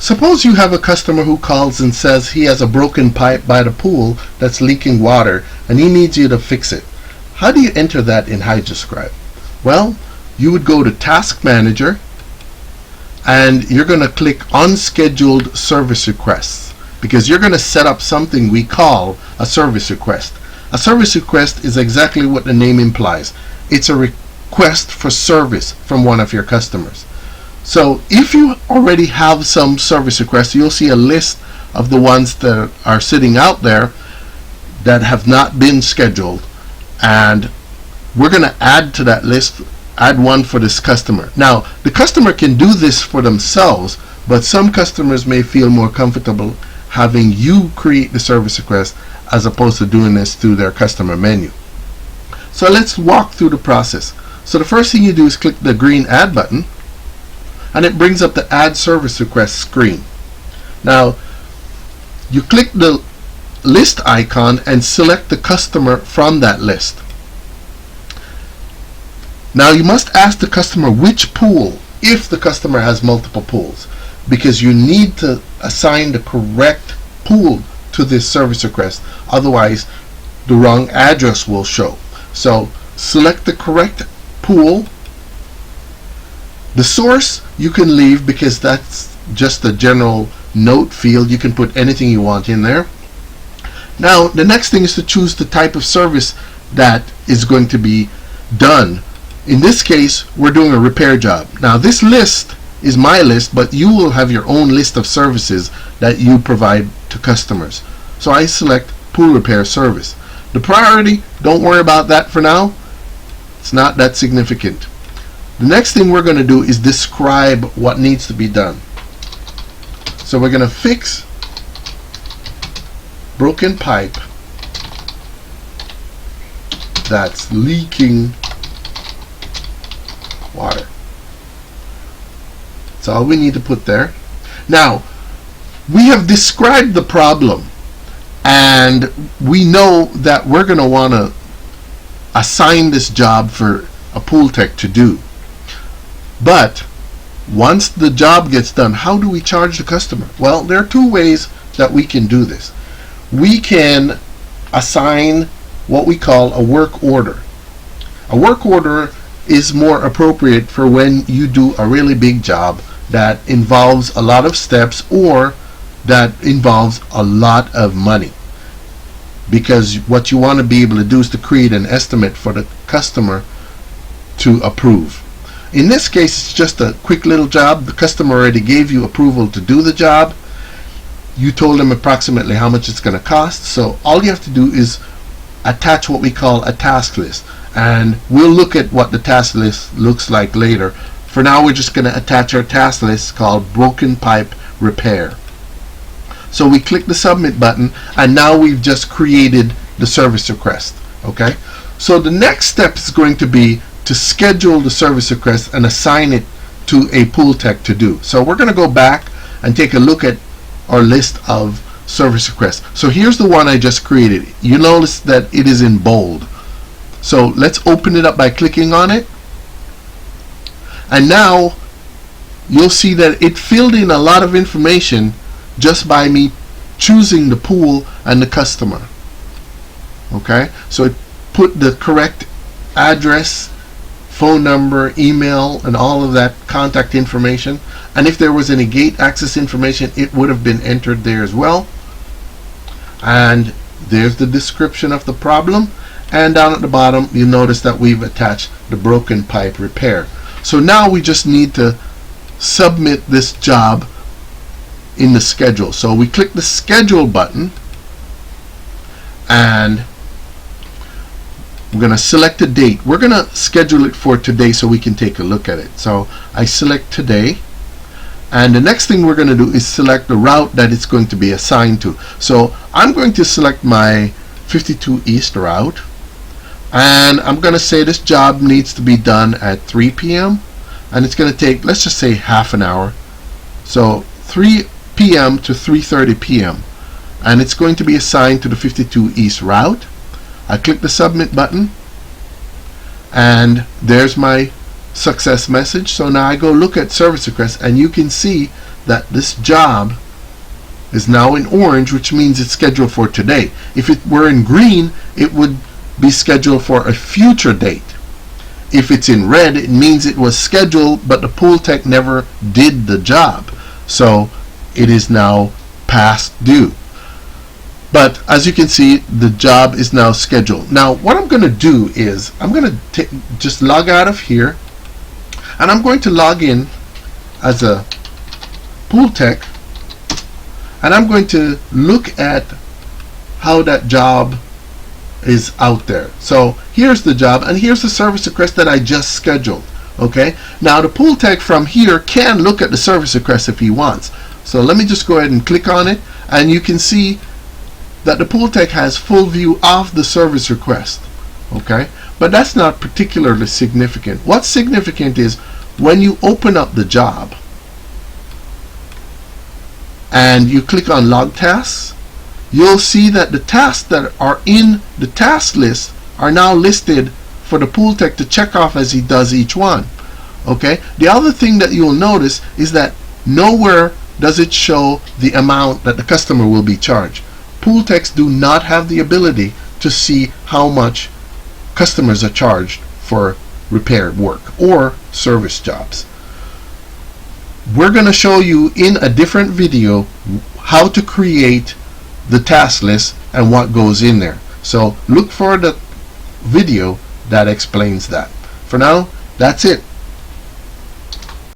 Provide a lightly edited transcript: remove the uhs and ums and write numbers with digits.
Suppose you have a customer who calls and says he has a broken pipe by the pool that's leaking water and he needs you to fix it. How do you enter that in HydroScribe? Well, you would go to Task Manager and you're going to click Unscheduled Service Requests, because you're going to set up something we call a service request. A service request is exactly what the name implies. It's a request for service from one of your customers. So if you already have some service requests, you'll see a list of the ones that are sitting out there that have not been scheduled, and we're going to add to that list, add one for this customer. Now, the customer can do this for themselves, but some customers may feel more comfortable having you create the service request as opposed to doing this through their customer menu. So let's walk through the process. So the first thing you do is click the green Add button, and it brings up the Add Service Request screen. Now, you click the list icon and select the customer from that list. Now, you must ask the customer which pool, if the customer has multiple pools, because you need to assign the correct pool to this service request. Otherwise, the wrong address will show. So, select the correct pool. The source you can leave because that's just a general note field. You can put anything you want in there. Now, the next thing is to choose the type of service that is going to be done. In this case, we're doing a repair job. Now, this list is my list, but you will have your own list of services that you provide to customers. So I select pool repair service. The priority, don't worry about that for now. It's not that significant. The next thing we're going to do is describe what needs to be done. So we're going to fix broken pipe that's leaking water. That's all we need to put there. Now, we have described the problem, and we know that we're going to want to assign this job for a pool tech to do. But once the job gets done, how do we charge the customer? Well, there are two ways that we can do this. We can assign what we call a work order. A work order is more appropriate for when you do a really big job that involves a lot of steps or that involves a lot of money. Because what you want to be able to do is to create an estimate for the customer to approve. In this case, it's just a quick little job. The customer already gave you approval to do the job. You told them approximately how much it's going to cost. So all you have to do is attach what we call a task list. And we'll look at what the task list looks like later. For now, we're just going to attach our task list called Broken Pipe Repair. So we click the Submit button, and now we've just created the service request. Okay? So the next step is going to be to schedule the service request and assign it to a pool tech to do. So we're going to go back and take a look at our list of service requests. So here's the one I just created. You notice that it is in bold. So let's open it up by clicking on it. And now you'll see that it filled in a lot of information just by me choosing the pool and the customer. Okay? So it put the correct address, phone number, email, and all of that contact information. And if there was any gate access information, it would have been entered there as well. And there's the description of the problem. And down at the bottom, you notice that we've attached the broken pipe repair. So now we just need to submit this job in the schedule. So we click the schedule button, and we're going to select a date. We're going to schedule it for today so we can take a look at it. So I select today, and the next thing we're going to do is select the route that it's going to be assigned to. So I'm going to select my 52 East route, and I'm going to say this job needs to be done at 3 p.m. and it's going to take, let's just say, half an hour. So 3 p.m. to 3:30 p.m. and it's going to be assigned to the 52 East route. I click the Submit button, and there's my success message. So now I go look at service request, and you can see that this job is now in orange, which means it's scheduled for today. If it were in green, it would be scheduled for a future date. If it's in red, it means it was scheduled, but the pool tech never did the job. So it is now past due. But as you can see, the job is now scheduled. Now what I'm going to do is I'm going to just log out of here, and I'm going to log in as a pool tech, and I'm going to look at how that job is out there. So here's the job, and here's the service request that I just scheduled. Okay, now the pool tech from here can look at the service request if he wants. So let me just go ahead and click on it, and you can see that the pool tech has full view of the service request. Okay, but that's not particularly significant. What's significant is when you open up the job and you click on log tasks, you'll see that the tasks that are in the task list are now listed for the pool tech to check off as he does each one. Okay, the other thing that you'll notice is that nowhere does it show the amount that the customer will be charged. Pool techs do not have the ability to see how much customers are charged for repair work or service jobs. We're going to show you in a different video how to create the task list and what goes in there. So look for the video that explains that. For now, that's it.